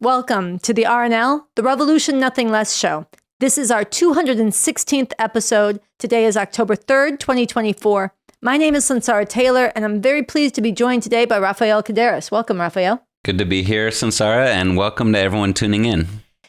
Welcome to the RNL, the Revolution Nothing Less show. This is our 216th episode. Today is October 3rd, 2024. My name is Sunsara Taylor, and I'm very pleased to be joined today by Rafael Kadaris. Welcome, Rafael. Good to be here, Sunsara, and welcome to everyone tuning in.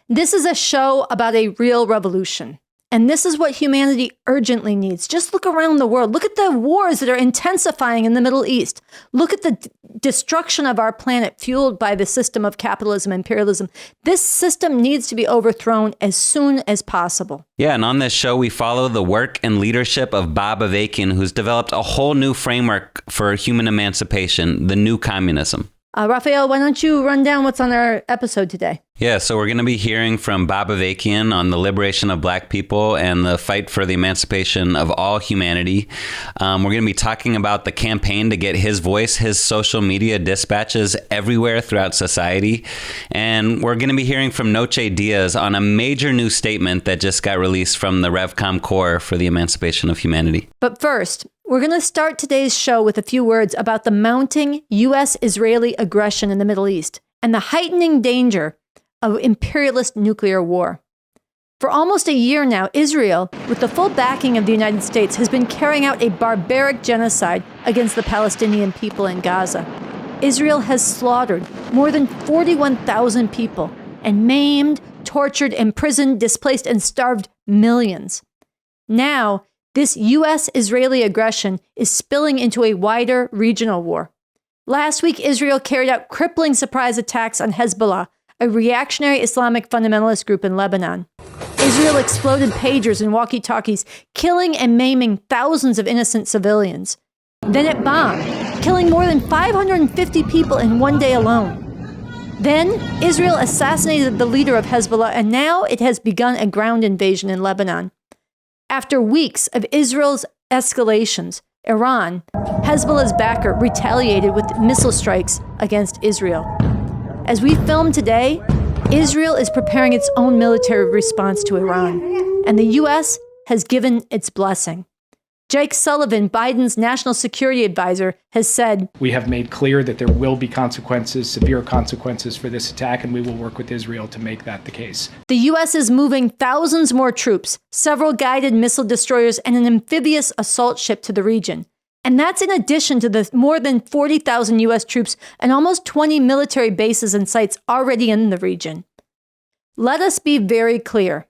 This is a show about a real revolution. And this is what humanity urgently needs. Just look around the world. Look at the wars that are intensifying in the Middle East. Look at the destruction of our planet fueled by the system of capitalism, imperialism. This system needs to be overthrown as soon as possible. Yeah, and on this show, we follow the work and leadership of Bob Avakian, who's developed a whole new framework for human emancipation, the new communism. Rafael, why don't you run down what's on our episode today? Yeah, so we're going to be hearing from Bob Avakian on the liberation of Black people and the fight for the emancipation of all humanity. We're going to be talking about the campaign to get his voice, his social media dispatches everywhere throughout society. And we're going to be hearing from Noche Diaz on a major new statement that just got released from the REVCOM Corps for the emancipation of humanity. But first, we're going to start today's show with a few words about the mounting U.S.-Israeli aggression in the Middle East and the heightening danger of imperialist nuclear war. For almost a year now, Israel, with the full backing of the United States, has been carrying out a barbaric genocide against the Palestinian people in Gaza. Israel has slaughtered more than 41,000 people and maimed, tortured, imprisoned, displaced, and starved millions. Now, this U.S.-Israeli aggression is spilling into a wider regional war. Last week, Israel carried out crippling surprise attacks on Hezbollah, a reactionary Islamic fundamentalist group in Lebanon. Israel exploded pagers and walkie-talkies, killing and maiming thousands of innocent civilians. Then it bombed, killing more than 550 people in one day alone. Then Israel assassinated the leader of Hezbollah, and now it has begun a ground invasion in Lebanon. After weeks of Israel's escalations, Iran, Hezbollah's backer, retaliated with missile strikes against Israel. As we film today, Israel is preparing its own military response to Iran, and the U.S. has given its blessing. Jake Sullivan, Biden's national security advisor, has said, "We have made clear that there will be consequences, severe consequences for this attack, and we will work with Israel to make that the case." The U.S. is moving thousands more troops, several guided missile destroyers, and an amphibious assault ship to the region. And that's in addition to the more than 40,000 U.S. troops and almost 20 military bases and sites already in the region. Let us be very clear.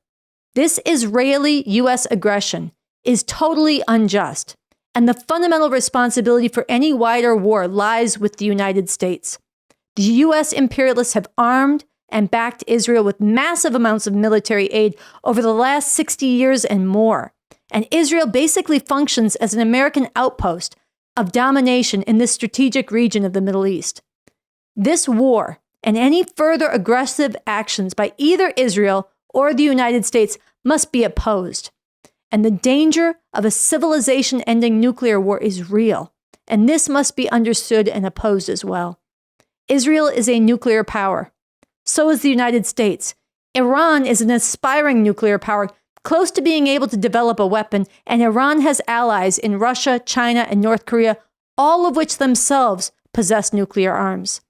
This Israeli-U.S. aggression is totally unjust, and the fundamental responsibility for any wider war lies with the United States. The U.S. imperialists have armed and backed Israel with massive amounts of military aid over the last 60 years and more. And Israel basically functions as an American outpost of domination in this strategic region of the Middle East. This war and any further aggressive actions by either Israel or the United States must be opposed. And the danger of a civilization-ending nuclear war is real, and this must be understood and opposed as well. Israel is a nuclear power. So is the United States. Iran is an aspiring nuclear power, close to being able to develop a weapon, and Iran has allies in Russia, China, and North Korea, all of which themselves possess nuclear arms.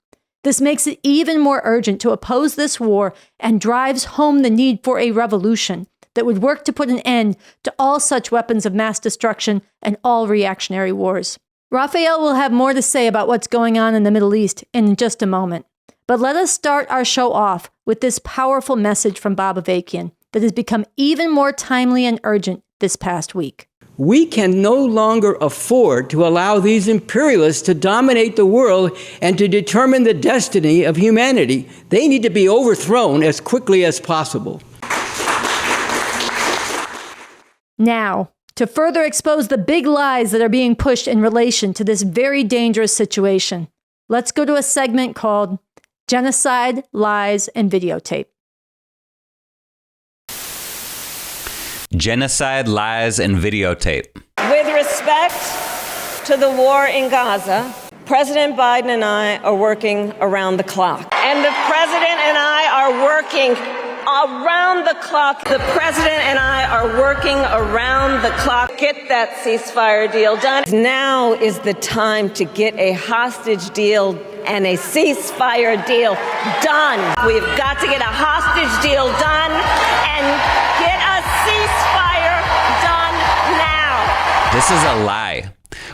This makes it even more urgent to oppose this war and drives home the need for a revolution that would work to put an end to all such weapons of mass destruction and all reactionary wars. Rafael will have more to say about what's going on in the Middle East in just a moment. But let us start our show off with this powerful message from Bob Avakian that has become even more timely and urgent this past week. We can no longer afford to allow these imperialists to dominate the world and to determine the destiny of humanity. They need to be overthrown as quickly as possible. Now, to further expose the big lies that are being pushed in relation to this very dangerous situation, let's go to a segment called Genocide, Lies, and Videotape. Genocide, Lies, and Videotape. With respect to the war in Gaza, President Biden and I are working around the clock. And the President and I are working around the clock. The president and I are working around the clock. Get that ceasefire deal done. Now is the time to get a hostage deal and a ceasefire deal done. We've got to get a hostage deal done and get a ceasefire done now. This is a lie.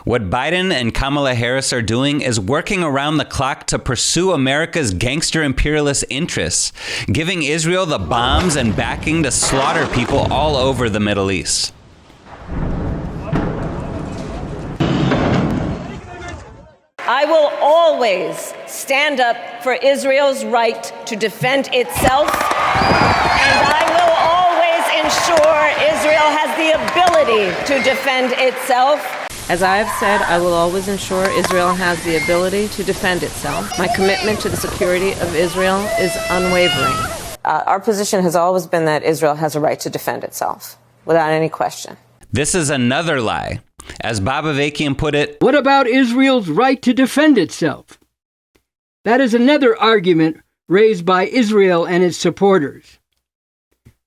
What Biden and Kamala Harris are doing is working around the clock to pursue America's gangster imperialist interests, giving Israel the bombs and backing to slaughter people all over the Middle East. I will always stand up for Israel's right to defend itself, and I will always ensure Israel has the ability to defend itself. As I have said, I will always ensure Israel has the ability to defend itself. My commitment to the security of Israel is unwavering. Our position has always been that Israel has a right to defend itself, without any question. This is another lie. As Bob Avakian put it, what about Israel's right to defend itself? That is another argument raised by Israel and its supporters.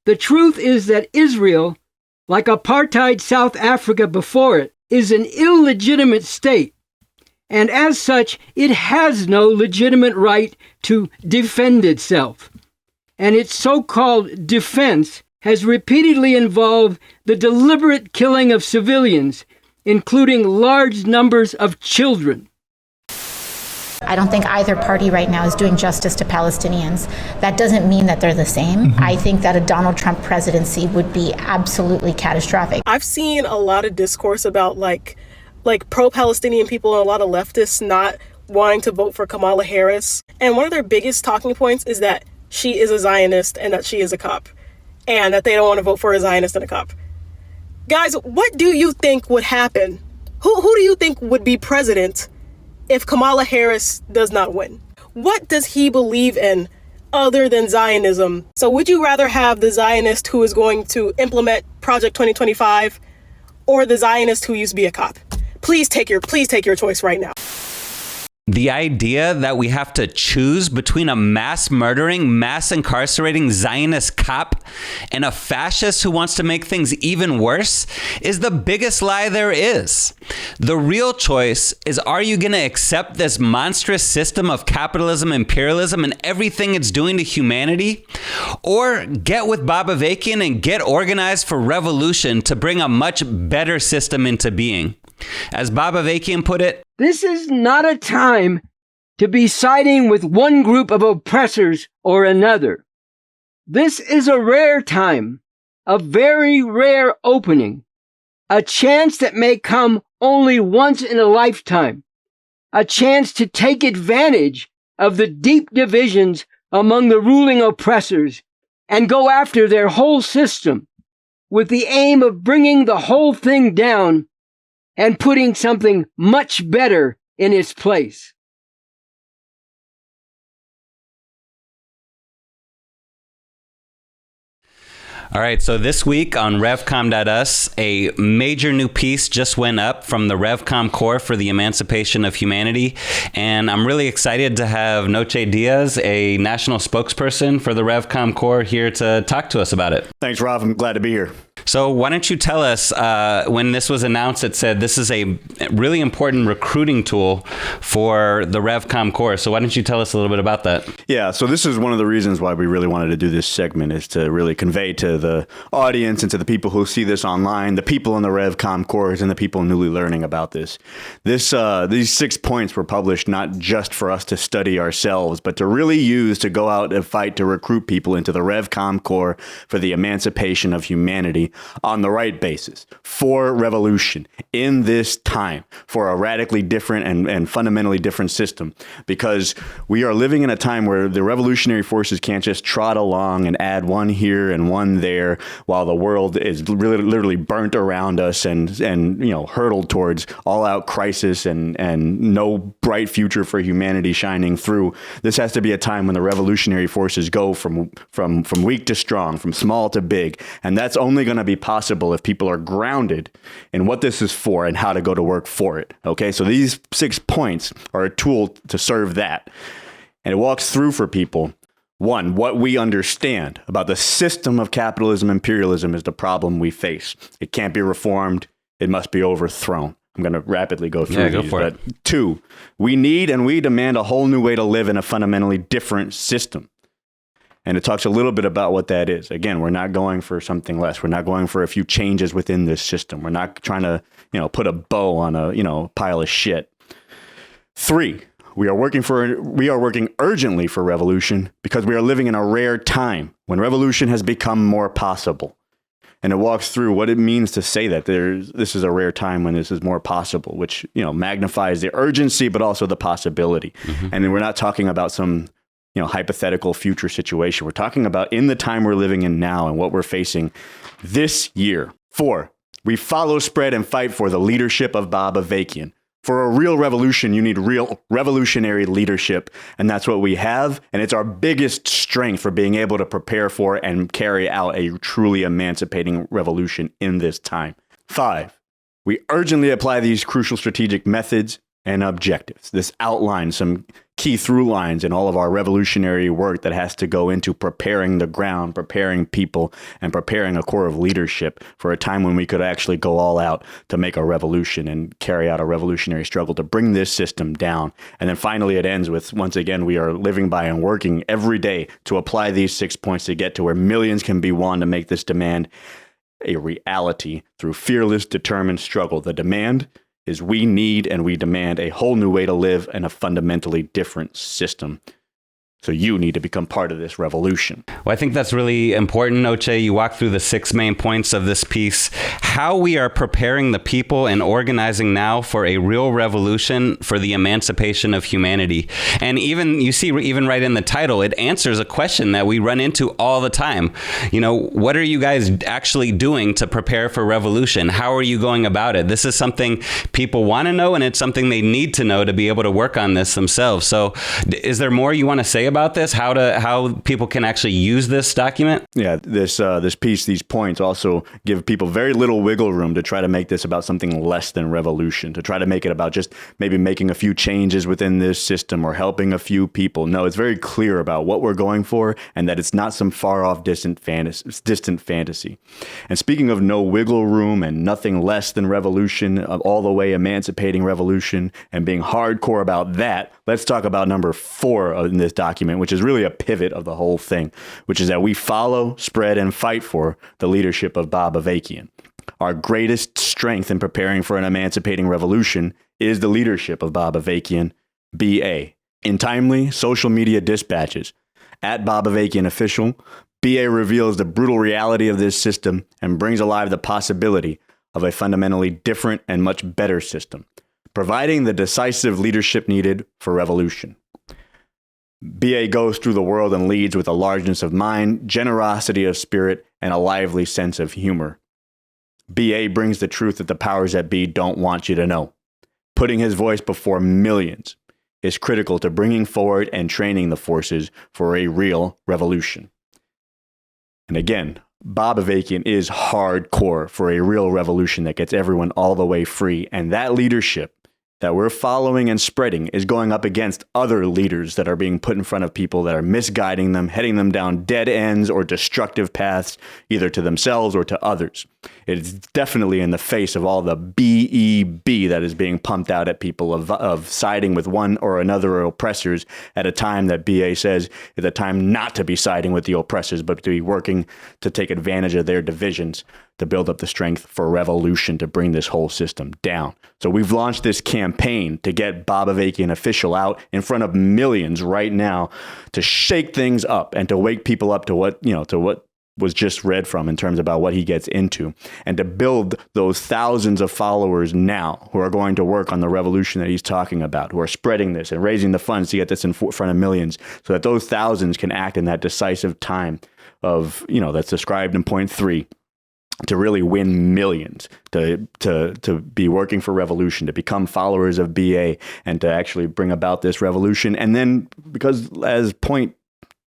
The truth is that Israel, like apartheid South Africa before it, is an illegitimate state, and as such, it has no legitimate right to defend itself. And its so-called defense has repeatedly involved the deliberate killing of civilians, including large numbers of children. I don't think either party right now is doing justice to Palestinians. That doesn't mean that they're the same. I think that a Donald Trump presidency would be absolutely catastrophic. I've seen a lot of discourse about like pro-Palestinian people and a lot of leftists not wanting to vote for Kamala Harris. And one of their biggest talking points is that she is a Zionist and that she is a cop, and that they don't want to vote for a Zionist and a cop. Guys, what do you think would happen? Who do you think would be president if Kamala Harris does not win? What does he believe in other than Zionism? So would you rather have the Zionist who is going to implement Project 2025 or the Zionist who used to be a cop? Please take your choice right now. the idea that we have to choose between a mass murdering, mass incarcerating Zionist cop and a fascist who wants to make things even worse is the biggest lie there is. The real choice is, are you going to accept this monstrous system of capitalism, imperialism, and everything it's doing to humanity? Or get with Bob Avakian and get organized for revolution to bring a much better system into being? As Bob Avakian put it, this is not a time to be siding with one group of oppressors or another. This is a rare time, a very rare opening, a chance that may come only once in a lifetime, a chance to take advantage of the deep divisions among the ruling oppressors and go after their whole system with the aim of bringing the whole thing down and putting something much better in its place. all right, so this week on REVCOM.us, a major new piece just went up from the REVCOM Corps for the Emancipation of Humanity. And I'm really excited to have Noche Diaz, a national spokesperson for the REVCOM Corps, here to talk to us about it. Thanks, Rob. I'm glad to be here. So why don't you tell us, when this was announced, it said this is a really important recruiting tool for the REVCOM Corps. So why don't you tell us a little bit about that? Yeah, so this is one of the reasons why we really wanted to do this segment, is to really convey to the audience and to the people who see this online, the people in the REVCOM Corps and the people newly learning about this. These 6 points were published not just for us to study ourselves, but to really use to go out and fight to recruit people into the REVCOM Corps for the emancipation of humanity on the right basis, for revolution in this time, for a radically different and fundamentally different system, because we are living in a time where the revolutionary forces can't just trot along and add one here and one there while the world is really literally burnt around us and hurtled towards all-out crisis and no bright future for humanity shining through. This has to be a time when the revolutionary forces go from weak to strong, from small to big, and that's only going to be possible if people are grounded in what this is for and how to go to work for it. Okay, so these 6 points are a tool to serve that, and it walks through for people One, what we understand about the system of capitalism, imperialism is the problem we face. It can't be reformed. It must be overthrown. I'm going to rapidly go through these. But two, we need and we demand a whole new way to live in a fundamentally different system. And it talks a little bit about what that is. Again, we're not going for something less. We're not going for a few changes within this system. We're not trying to, put a bow on a, pile of shit. Three, we are working urgently for revolution because we are living in a rare time when revolution has become more possible. And it walks through what it means to say that this is a rare time when this is more possible, which, magnifies the urgency, but also the possibility. Mm-hmm. And then we're not talking about some, hypothetical future situation. We're talking about in the time we're living in now and what we're facing this year. 4, we follow, spread, and fight for the leadership of Bob Avakian. For a real revolution, you need real revolutionary leadership. And that's what we have. And it's our biggest strength for being able to prepare for and carry out a truly emancipating revolution in this time. 5, we urgently apply these crucial strategic methods and objectives. This outlines some key through lines in all of our revolutionary work that has to go into preparing the ground, preparing people, and preparing a core of leadership for a time when we could actually go all out to make a revolution and carry out a revolutionary struggle to bring this system down. And then finally it ends with, once again, we are living by and working every day to apply these 6 points to get to where millions can be won to make this demand a reality through fearless, determined struggle. The demand is we need and we demand a whole new way to live in a fundamentally different system. So you need to become part of this revolution. Well, I think that's really important, Noche. You walk through the 6 main points of this piece. How we are preparing the people and organizing now for a real revolution for the emancipation of humanity. And even, you see, even right in the title, it answers a question that we run into all the time. What are you guys actually doing to prepare for revolution? How are you going about it? This is something people want to know, and it's something they need to know to be able to work on this themselves. So is there more you want to say about this? How people can actually use this document? Yeah, this piece, these points also give people very little wiggle room to try to make this about something less than revolution, to try to make it about just maybe making a few changes within this system or helping a few people. No, it's very clear about what we're going for and that it's not some far off distant fantasy. And speaking of no wiggle room and nothing less than revolution, all the way emancipating revolution and being hardcore about that, let's talk about number 4 in this document, which is really a pivot of the whole thing, which is that we follow, spread, and fight for the leadership of Bob Avakian. Our greatest strength in preparing for an emancipating revolution is the leadership of Bob Avakian, BA. In timely social media dispatches, at Bob Avakian Official, BA reveals the brutal reality of this system and brings alive the possibility of a fundamentally different and much better system, providing the decisive leadership needed for revolution. BA goes through the world and leads with a largeness of mind, generosity of spirit, and a lively sense of humor. BA brings the truth that the powers that be don't want you to know. Putting his voice before millions is critical to bringing forward and training the forces for a real revolution. And again, Bob Avakian is hardcore for a real revolution that gets everyone all the way free, and that leadership that we're following and spreading is going up against other leaders that are being put in front of people that are misguiding them, heading them down dead ends or destructive paths, either to themselves or to others. It's definitely in the face of all the BEB that is being pumped out at people of siding with one or another oppressors at a time that BA says is a time not to be siding with the oppressors, but to be working to take advantage of their divisions to build up the strength for revolution to bring this whole system down. So we've launched this campaign to get Bob Avakian Official out in front of millions right now to shake things up and to wake people up to what was just read from in terms about what he gets into, and to build those thousands of followers now who are going to work on the revolution that he's talking about, who are spreading this and raising the funds to get this in front of millions so that those thousands can act in that decisive time of, that's described in point 3. To really win millions, to be working for revolution, to become followers of BA, and to actually bring about this revolution. And then, because as point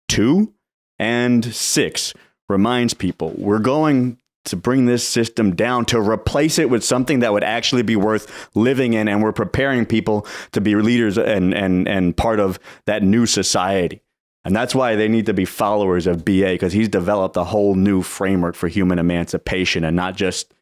2 and 6 reminds people, we're going to bring this system down, to replace it with something that would actually be worth living in, and we're preparing people to be leaders and part of that new society. And that's why they need to be followers of BA, because he's developed a whole new framework for human emancipation, and not just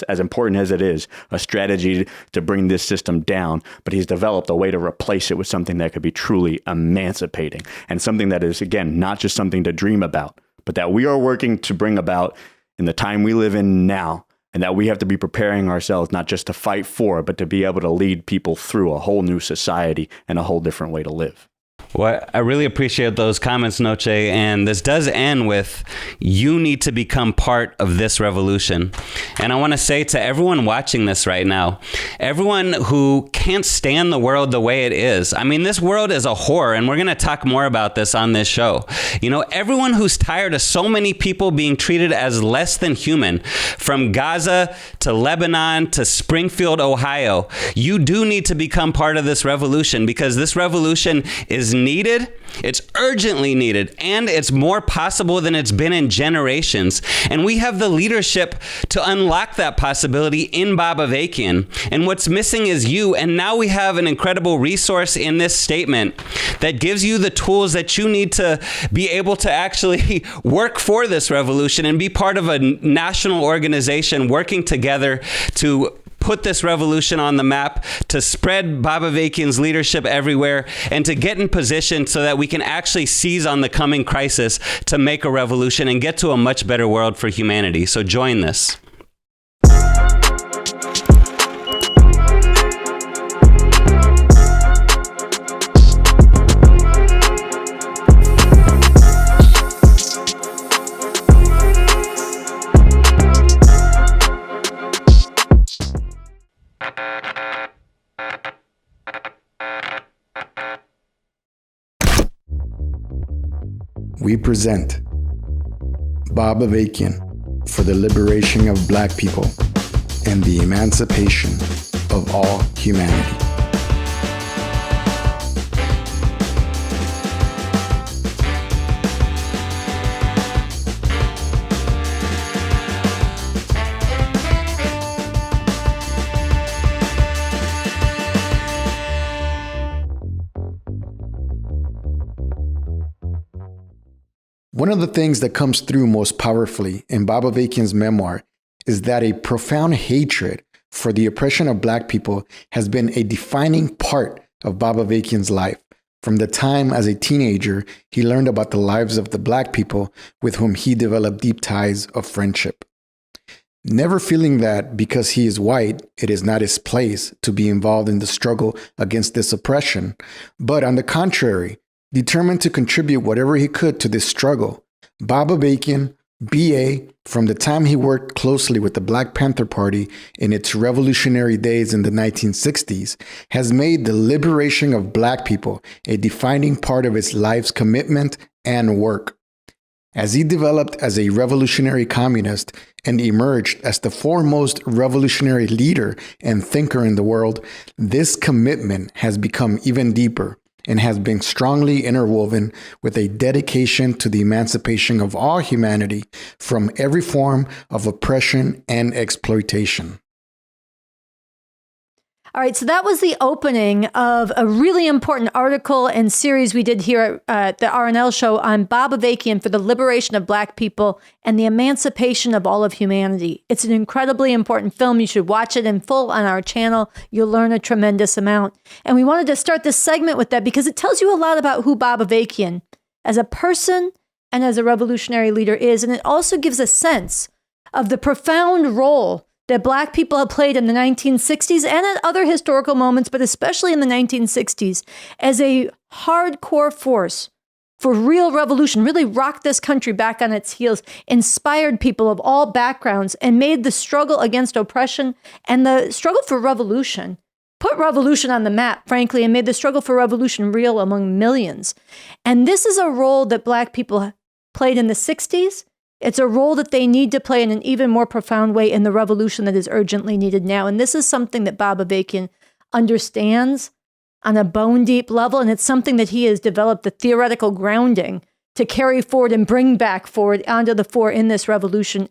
as important as it is, a strategy to bring this system down, but he's developed a way to replace it with something that could be truly emancipating, and something that is, again, not just something to dream about, but that we are working to bring about in the time we live in now, and that we have to be preparing ourselves not just to fight for, but to be able to lead people through a whole new society and a whole different way to live. Well, I really appreciate those comments, Noche. And this does end with, you need to become part of this revolution. And I want to say to everyone watching this right now, everyone who can't stand the world the way it is. I mean, this world is a horror, and we're going to talk more about this on this show. You know, everyone who's tired of so many people being treated as less than human, from Gaza to Lebanon to Springfield, Ohio, you do need to become part of this revolution, because this revolution is needed, it's urgently needed, and it's more possible than it's been in generations. And we have the leadership to unlock that possibility in Bob Avakian. And what's missing is you. And now we have an incredible resource in this statement that gives you the tools that you need to be able to actually work for this revolution and be part of a national organization working together to put this revolution on the map, to spread Bob Avakian's leadership everywhere, and to get in position so that we can actually seize on the coming crisis to make a revolution and get to a much better world for humanity. So join this. We present Bob Avakian for the liberation of Black people and the emancipation of all humanity. One of the things that comes through most powerfully in Bob Avakian's memoir is that a profound hatred for the oppression of Black people has been a defining part of Bob Avakian's life. From the time as a teenager, he learned about the lives of the Black people with whom he developed deep ties of friendship. Never feeling that because he is white, it is not his place to be involved in the struggle against this oppression, but on the contrary, determined to contribute whatever he could to this struggle, Bob Avakian, BA, from the time he worked closely with the Black Panther Party in its revolutionary days in the 1960s, has made the liberation of Black people a defining part of his life's commitment and work. As he developed as a revolutionary communist and emerged as the foremost revolutionary leader and thinker in the world, this commitment has become even deeper and has been strongly interwoven with a dedication to the emancipation of all humanity from every form of oppression and exploitation. All right, so that was the opening of a really important article and series we did here at the RNL show on Bob Avakian for the liberation of Black people and the emancipation of all of humanity. It's an incredibly important film. You should watch it in full on our channel. You'll learn a tremendous amount. And we wanted to start this segment with that because it tells you a lot about who Bob Avakian as a person and as a revolutionary leader is. And it also gives a sense of the profound role that Black people have played in the 1960s and at other historical moments, but especially in the 1960s, as a hardcore force for real revolution, really rocked this country back on its heels, inspired people of all backgrounds, and made the struggle against oppression and the struggle for revolution, put revolution on the map, frankly, and made the struggle for revolution real among millions. And this is a role that Black people played in the 60s. It's a role that they need to play in an even more profound way in the revolution that is urgently needed now. And this is something that Bob Avakian understands on a bone-deep level, and it's something that he has developed the theoretical grounding to carry forward and bring back forward onto the fore in this revolution,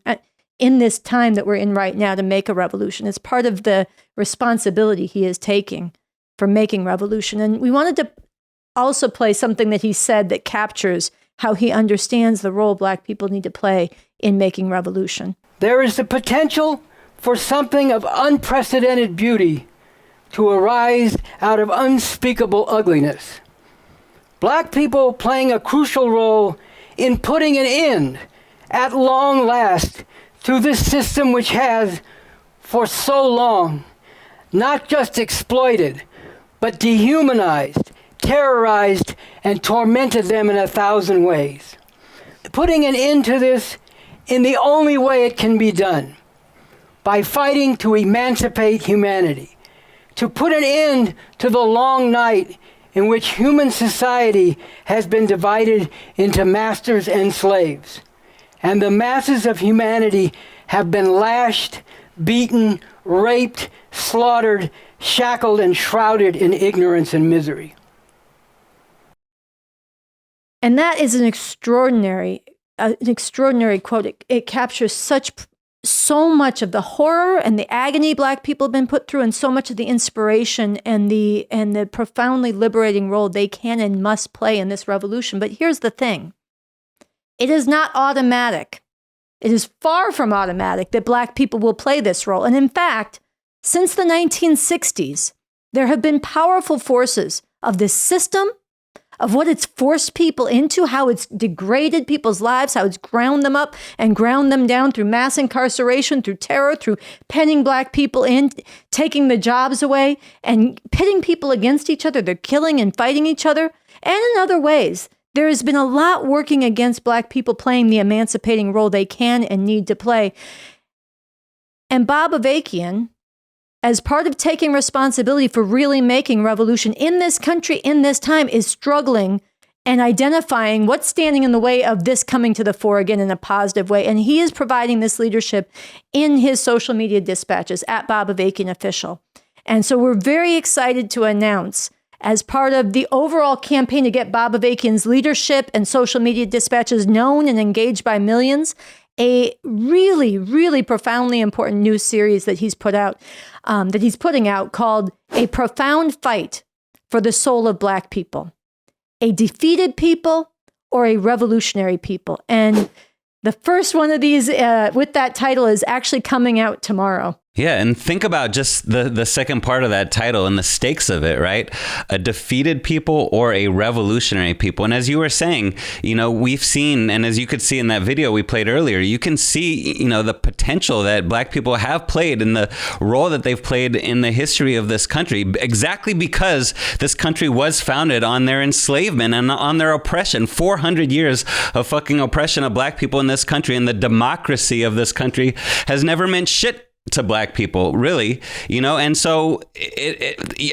in this time that we're in right now to make a revolution. It's part of the responsibility he is taking for making revolution. And we wanted to also play something that he said that captures how he understands the role Black people need to play in making revolution. There is the potential for something of unprecedented beauty to arise out of unspeakable ugliness. Black people playing a crucial role in putting an end, at long last, to this system which has, for so long, not just exploited, but dehumanized, terrorized, and tormented them in 1,000 ways. Putting an end to this in the only way it can be done, by fighting to emancipate humanity, to put an end to the long night in which human society has been divided into masters and slaves, and the masses of humanity have been lashed, beaten, raped, slaughtered, shackled, and shrouded in ignorance and misery. And that is an extraordinary quote. It captures so much of the horror and the agony Black people have been put through, and so much of the inspiration and the profoundly liberating role they can and must play in this revolution. But here's the thing. It is not automatic. It is far from automatic that Black people will play this role. And in fact, since the 1960s, there have been powerful forces of this system, of what it's forced people into, how it's degraded people's lives, how it's ground them up and ground them down through mass incarceration, through terror, through penning Black people in, taking the jobs away, and pitting people against each other. They're killing and fighting each other. And in other ways, there has been a lot working against Black people playing the emancipating role they can and need to play. And Bob Avakian, as part of taking responsibility for really making revolution in this country, in this time, is struggling and identifying what's standing in the way of this coming to the fore again in a positive way. And he is providing this leadership in his social media dispatches at Bob Avakian Official. And so we're very excited to announce, as part of the overall campaign to get Bob Avakian's leadership and social media dispatches known and engaged by millions, a really, really profoundly important new series that he's putting out called A Profound Fight for the Soul of Black People, a defeated people or a revolutionary people. And the first one of these with that title is actually coming out tomorrow. Yeah, and think about just the second part of that title and the stakes of it, right? A defeated people or a revolutionary people. And as you were saying, we've seen, and as you could see in that video we played earlier, you can see, the potential that Black people have played and the role that they've played in the history of this country, exactly because this country was founded on their enslavement and on their oppression. 400 years of fucking oppression of Black people in this country, and the democracy of this country has never meant shit to Black people, really, and so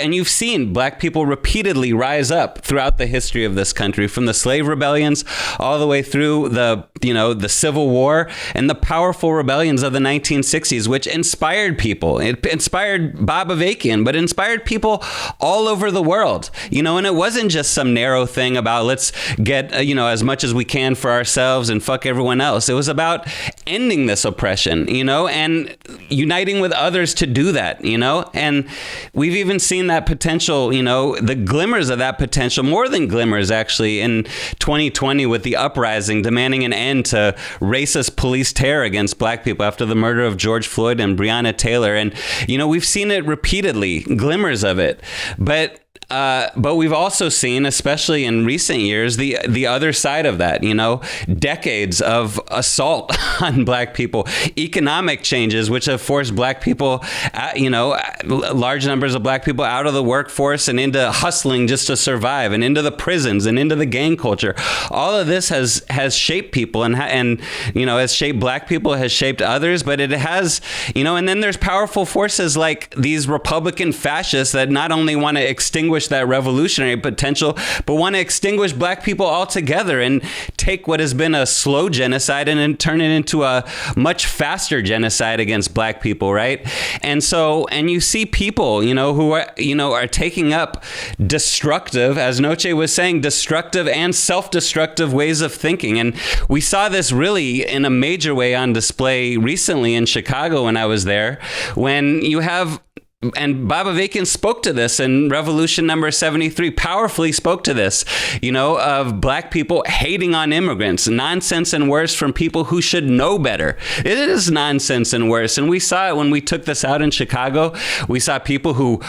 and you've seen Black people repeatedly rise up throughout the history of this country, from the slave rebellions all the way through the Civil War and the powerful rebellions of the 1960s, which inspired people. It inspired Bob Avakian, but inspired people all over the world, and it wasn't just some narrow thing about let's get, as much as we can for ourselves and fuck everyone else. It was about ending this oppression, and uniting with others to do that, and we've even seen that potential, the glimmers of that potential, more than glimmers actually, in 2020 with the uprising demanding an end to racist police terror against Black people after the murder of George Floyd and Breonna Taylor. And, we've seen it repeatedly, glimmers of it. But we've also seen, especially in recent years, the other side of that, decades of assault on Black people, economic changes, which have forced Black people, large numbers of Black people out of the workforce and into hustling just to survive, and into the prisons and into the gang culture. All of this has shaped people and has shaped Black people, has shaped others, but it has, and then there's powerful forces like these Republican fascists that not only want to extinguish that revolutionary potential, but want to extinguish Black people altogether and take what has been a slow genocide and then turn it into a much faster genocide against Black people, right? And you see people, who are taking up destructive, as Noche was saying, destructive and self-destructive ways of thinking. And we saw this really in a major way on display recently in Chicago when I was there, when you have and Bob Avakian spoke to this in Revolution number 73, powerfully spoke to this, of black people hating on immigrants, nonsense and worse from people who should know better. It is nonsense and worse. And we saw it when we took this out in Chicago. We saw people who,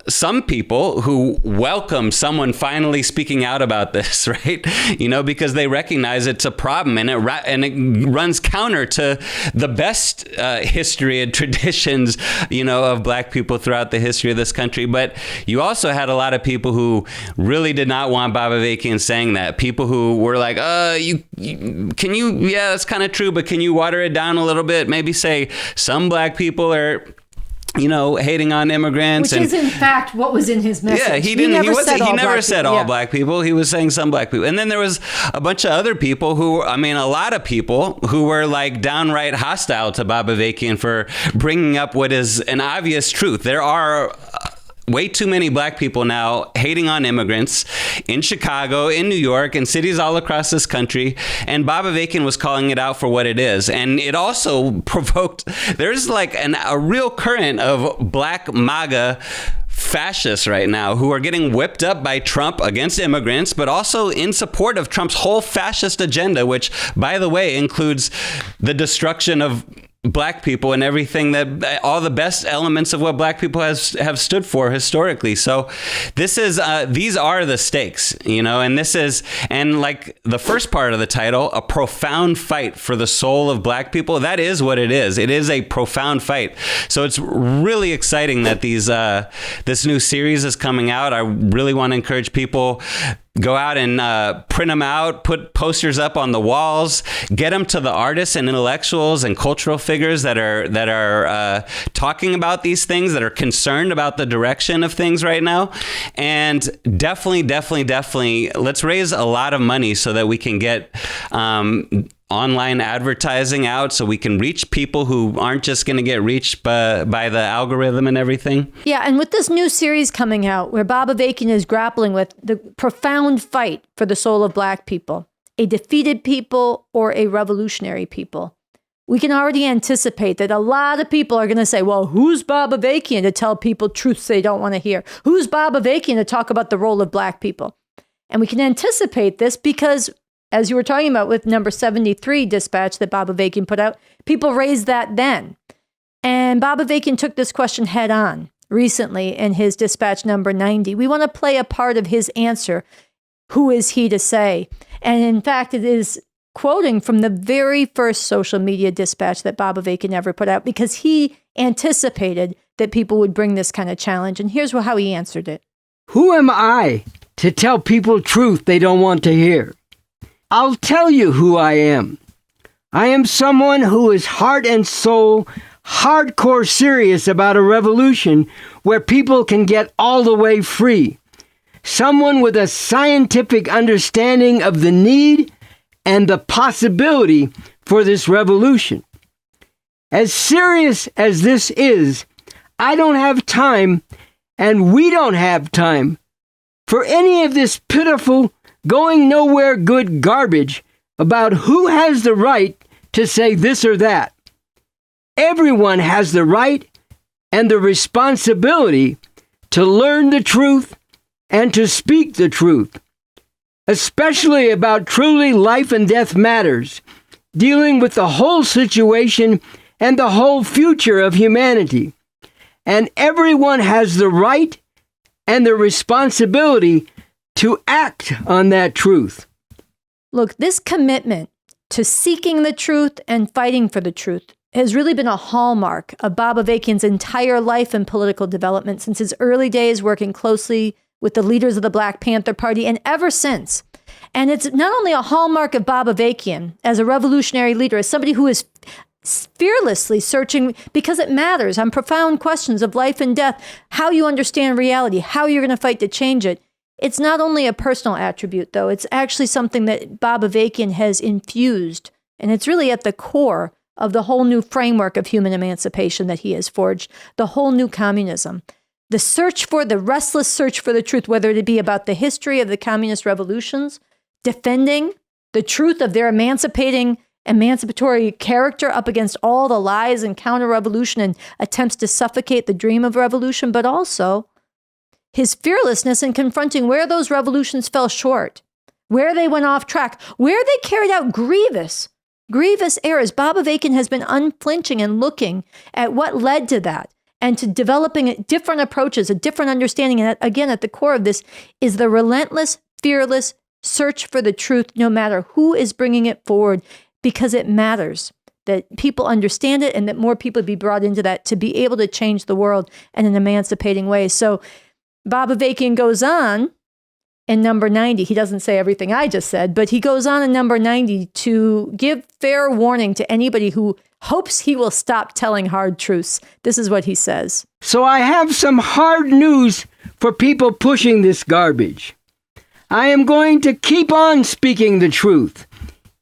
some people who welcome someone finally speaking out about this, right? Because they recognize it's a problem, and it runs counter to the best history and traditions, of black people throughout the history of this country. But you also had a lot of people who really did not want Bob Avakian saying that. People who were like, yeah, that's kind of true, but can you water it down a little bit? Maybe say some black people are hating on immigrants. Which is in fact what was in his message. Yeah, he never said all black people. He was saying some black people. And then there was a bunch of other people a lot of people who were like downright hostile to Bob Avakian for bringing up what is an obvious truth. There are way too many black people now hating on immigrants in Chicago, in New York, in cities all across this country. And Bob Avakian was calling it out for what it is. And it also provoked, there's like a real current of black MAGA fascists right now who are getting whipped up by Trump against immigrants, but also in support of Trump's whole fascist agenda, which, by the way, includes the destruction of black people and everything that all the best elements of what black people have stood for historically. So this is these are the stakes, and this is, and like the first part of the title, a profound fight for the soul of black people. That is what it is. It is a profound fight. So it's really exciting that this new series is coming out. I really want to encourage people, go out and print them out, put posters up on the walls, get them to the artists and intellectuals and cultural figures that are talking about these things, that are concerned about the direction of things right now. And definitely, let's raise a lot of money so that we can get online advertising out, so we can reach people who aren't just going to get reached by the algorithm and everything. Yeah, and with this new series coming out where Bob Avakian is grappling with the profound fight for the soul of black people, a defeated people or a revolutionary people, we can already anticipate that a lot of people are going to say, well, who's Bob Avakian to tell people truths they don't want to hear? Who's Bob Avakian to talk about the role of black people? And we can anticipate this because, as you were talking about with number 73 dispatch that Bob Avakian put out, people raised that then. And Bob Avakian took this question head on recently in his dispatch number 90. We want to play a part of his answer. Who is he to say? And in fact, it is quoting from the very first social media dispatch that Bob Avakian ever put out, because he anticipated that people would bring this kind of challenge. And here's how he answered it. Who am I to tell people truth they don't want to hear? I'll tell you who I am. I am someone who is heart and soul, hardcore serious about a revolution where people can get all the way free. Someone with a scientific understanding of the need and the possibility for this revolution. As serious as this is, I don't have time, and we don't have time, for any of this pitiful, going nowhere good garbage about who has the right to say this or that. Everyone has the right and the responsibility to learn the truth and to speak the truth, especially about truly life and death matters, dealing with the whole situation and the whole future of humanity. And everyone has the right and the responsibility to act on that truth. Look, this commitment to seeking the truth and fighting for the truth has really been a hallmark of Bob Avakian's entire life and political development since his early days working closely with the leaders of the Black Panther Party and ever since. And it's not only a hallmark of Bob Avakian as a revolutionary leader, as somebody who is fearlessly searching, because it matters, on profound questions of life and death, how you understand reality, how you're going to fight to change it. It's not only a personal attribute, though. It's actually something that Bob Avakian has infused, and it's really at the core of the whole new framework of human emancipation that he has forged, the whole new communism. The restless search for the truth, whether it be about the history of the communist revolutions, defending the truth of their emancipating emancipatory character up against all the lies and counter-revolution and attempts to suffocate the dream of revolution, but also his fearlessness in confronting where those revolutions fell short, where they went off track, where they carried out grievous errors. Bob Avakian has been unflinching and looking at what led to that and to developing different approaches, a different understanding. And again, at the core of this is the relentless, fearless search for the truth, no matter who is bringing it forward, because it matters that people understand it and that more people be brought into that to be able to change the world in an emancipating way. So Bob Avakian goes on in number 90. He doesn't say everything I just said, but he goes on in number 90 to give fair warning to anybody who hopes he will stop telling hard truths. This is what he says. So I have some hard news for people pushing this garbage. I am going to keep on speaking the truth,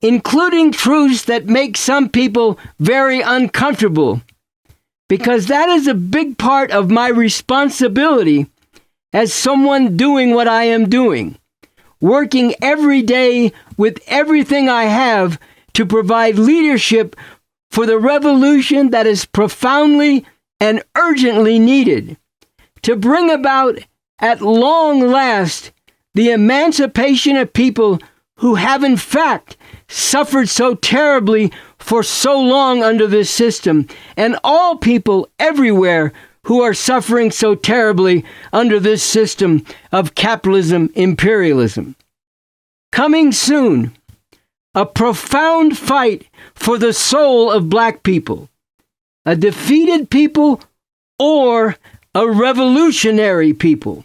including truths that make some people very uncomfortable, because that is a big part of my responsibility as someone doing what I am doing, working every day with everything I have to provide leadership for the revolution that is profoundly and urgently needed, to bring about at long last the emancipation of people who have in fact suffered so terribly for so long under this system, and all people everywhere who are suffering so terribly under this system of capitalism, imperialism. Coming soon, a profound fight for the soul of Black people, a defeated people or a revolutionary people.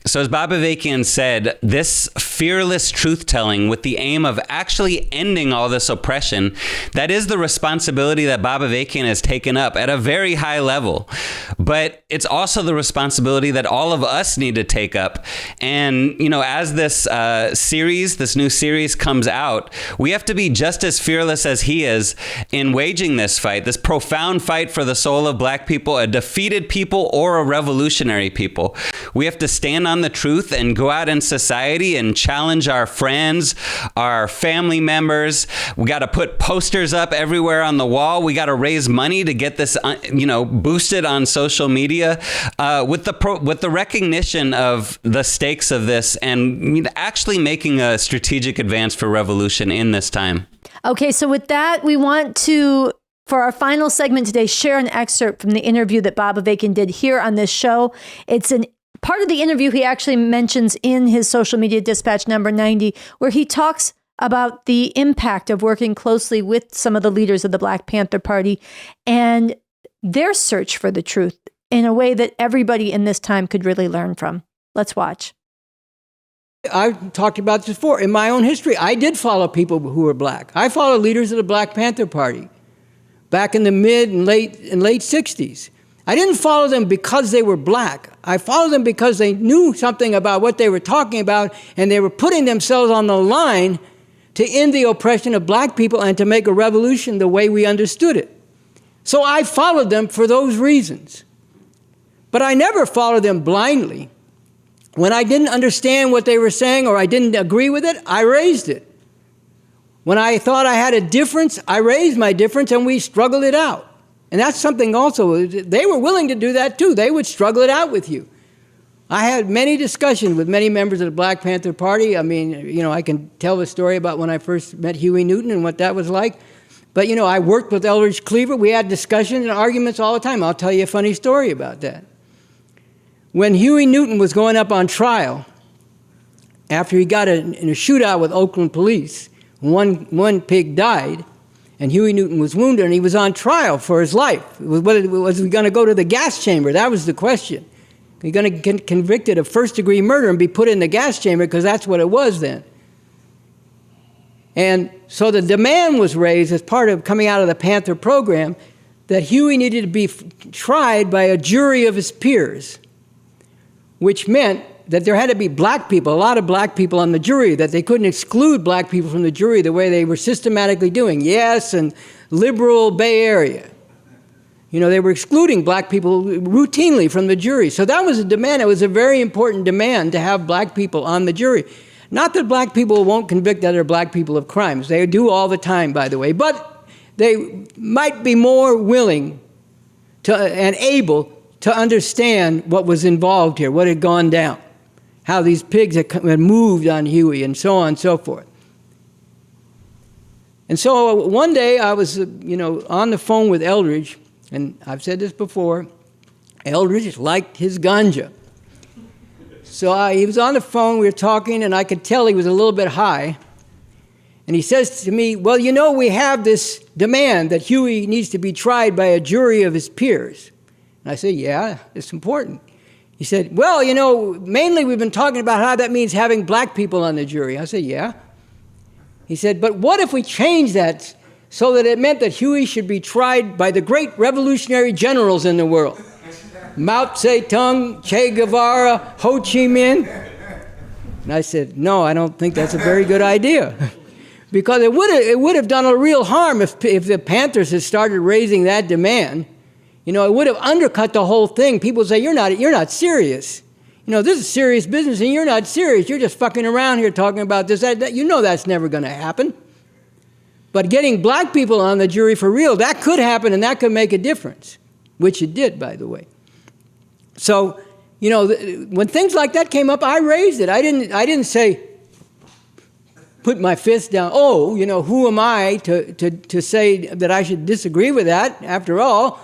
So as Bob Avakian said, this fearless truth-telling with the aim of actually ending all this oppression, that is the responsibility that Bob Avakian has taken up at a very high level. But it's also the responsibility that all of us need to take up. And, you know, as this new series comes out, we have to be just as fearless as he is in waging this fight, this profound fight for the soul of Black people, a defeated people or a revolutionary people. We have to stand on the truth and go out in society and challenge our friends, our family members. We got to put posters up everywhere on the wall. We got to raise money to get this, boosted on social media with the recognition of the stakes of this and actually making a strategic advance for revolution in this time. Okay, so with that, we want to, for our final segment today, share an excerpt from the interview that Bob Avakian did here on this show. It's an part of the interview he actually mentions in his social media dispatch number 90, where he talks about the impact of working closely with some of the leaders of the Black Panther Party and their search for the truth in a way that everybody in this time could really learn from. Let's watch. I've talked about this before. In my own history, I did follow people who were Black. I followed leaders of the Black Panther Party back in the mid and late 60s. I didn't follow them because they were Black. I followed them because they knew something about what they were talking about, and they were putting themselves on the line to end the oppression of Black people and to make a revolution the way we understood it. So I followed them for those reasons. But I never followed them blindly. When I didn't understand what they were saying or I didn't agree with it, I raised it. When I thought I had a difference, I raised my difference and we struggled it out. And that's something also, they were willing to do that too. They would struggle it out with you. I had many discussions with many members of the Black Panther Party. I mean, I can tell the story about when I first met Huey Newton and what that was like. But, I worked with Eldridge Cleaver. We had discussions and arguments all the time. I'll tell you a funny story about that. When Huey Newton was going up on trial, after he got in a shootout with Oakland police, one pig died, and Huey Newton was wounded, and he was on trial for his life. Was he going to go to the gas chamber? That was the question. He's going to get convicted of first-degree murder and be put in the gas chamber because that's what it was then. And so the demand was raised as part of coming out of the Panther program that Huey needed to be tried by a jury of his peers, which meant that there had to be Black people, a lot of Black people on the jury, that they couldn't exclude Black people from the jury the way they were systematically doing. Yes, and liberal Bay Area. They were excluding Black people routinely from the jury. So that was a demand. It was a very important demand to have Black people on the jury. Not that black people won't convict other black people of crimes. They do all the time, by the way. But they might be more willing to and able to understand what was involved here, what had gone down, how these pigs had moved on Huey, and so on and so forth. And so one day I was, on the phone with Eldridge, and I've said this before, Eldridge liked his ganja. So he was on the phone, we were talking, and I could tell he was a little bit high. And he says to me, well, we have this demand that Huey needs to be tried by a jury of his peers. And I said, yeah, it's important. He said, well, mainly we've been talking about how that means having black people on the jury. I said, yeah. He said, but what if we change that so that it meant that Huey should be tried by the great revolutionary generals in the world? Mao Zedong, Che Guevara, Ho Chi Minh. And I said, no, I don't think that's a very good idea. Because it would have done a real harm if the Panthers had started raising that demand. It would have undercut the whole thing. People would say, you're not serious. This is serious business, and you're not serious. You're just fucking around here talking about this, that. That's never going to happen. But getting black people on the jury for real, that could happen, and that could make a difference, which it did, by the way. So, when things like that came up, I raised it. I didn't say, put my fist down. Oh, who am I to say that I should disagree with that? After all,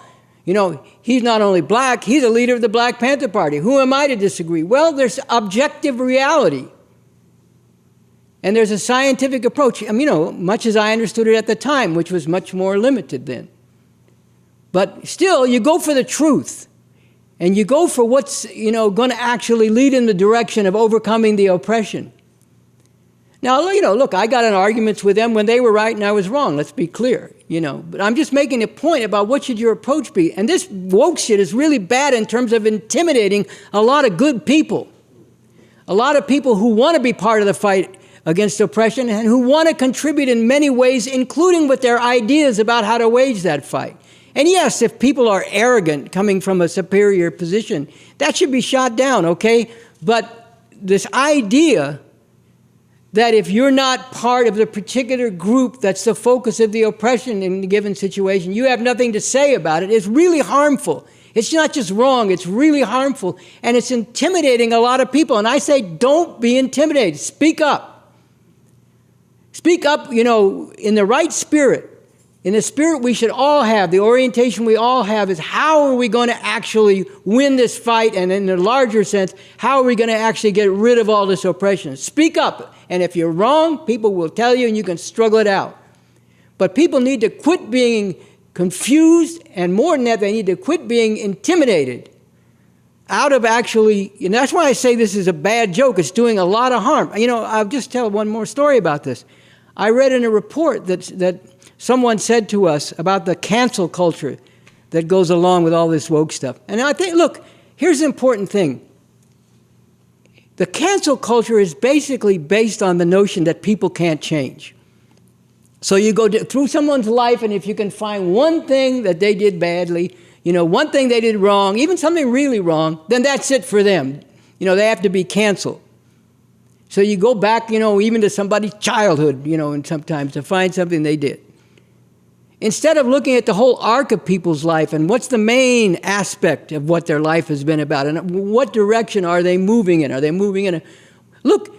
he's not only black, he's a leader of the Black Panther Party. Who am I to disagree? Well, there's objective reality. And there's a scientific approach, much as I understood it at the time, which was much more limited then. But still, you go for the truth. And you go for what's, going to actually lead in the direction of overcoming the oppression. Now, look, I got in arguments with them when they were right and I was wrong. Let's be clear, But I'm just making a point about what should your approach be. And this woke shit is really bad in terms of intimidating a lot of good people. A lot of people who want to be part of the fight against oppression and who want to contribute in many ways, including with their ideas about how to wage that fight. And yes, if people are arrogant coming from a superior position, that should be shot down, okay? But this idea that if you're not part of the particular group that's the focus of the oppression in a given situation, you have nothing to say about it, is really harmful. It's not just wrong, it's really harmful, and it's intimidating a lot of people. And I say, don't be intimidated. Speak up. Speak up, in the right spirit. In the spirit we should all have, the orientation we all have is how are we going to actually win this fight? And in a larger sense, how are we going to actually get rid of all this oppression? Speak up. And if you're wrong, people will tell you and you can struggle it out. But people need to quit being confused, and more than that, they need to quit being intimidated out of actually, and that's why I say this is a bad joke. It's doing a lot of harm. I'll just tell one more story about this. I read in a report that someone said to us about the cancel culture that goes along with all this woke stuff. And I think, look, here's the important thing. The cancel culture is basically based on the notion that people can't change. So you go through someone's life, and if you can find one thing that they did badly, one thing they did wrong, even something really wrong, then that's it for them. They have to be canceled. So you go back, even to somebody's childhood, and sometimes to find something they did. Instead of looking at the whole arc of people's life and what's the main aspect of what their life has been about and what direction are they moving in? Are they moving in look,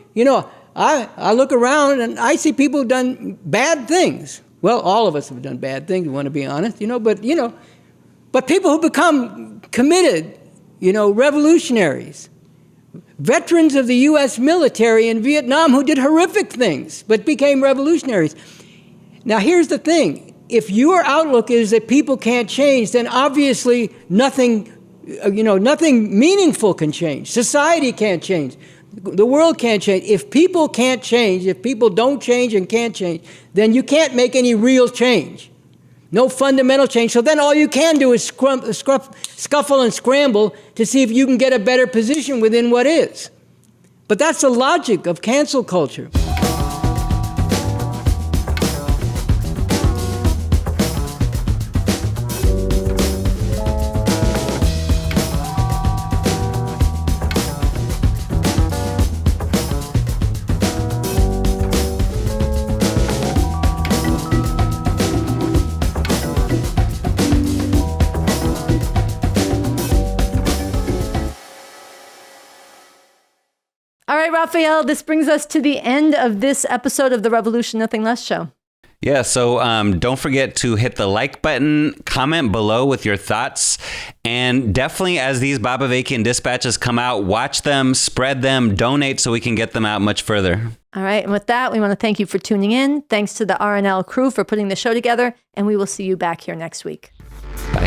I look around and I see people who've done bad things. Well, all of us have done bad things, we want to be honest, but people who become committed, revolutionaries, veterans of the U.S. military in Vietnam who did horrific things but became revolutionaries. Now, here's the thing. If your outlook is that people can't change, then obviously nothing meaningful can change. Society can't change. The world can't change. If people can't change, if people don't change and can't change, then you can't make any real change. No fundamental change. So then all you can do is scuffle and scramble to see if you can get a better position within what is. But that's the logic of cancel culture. All right, Rafael, this brings us to the end of this episode of the Revolution Nothing Less show. Yeah, so don't forget to hit the like button, comment below with your thoughts, and definitely as these Bob Avakian dispatches come out, watch them, spread them, donate so we can get them out much further. All right, and with that, we want to thank you for tuning in. Thanks to the RNL crew for putting the show together, and we will see you back here next week. Bye.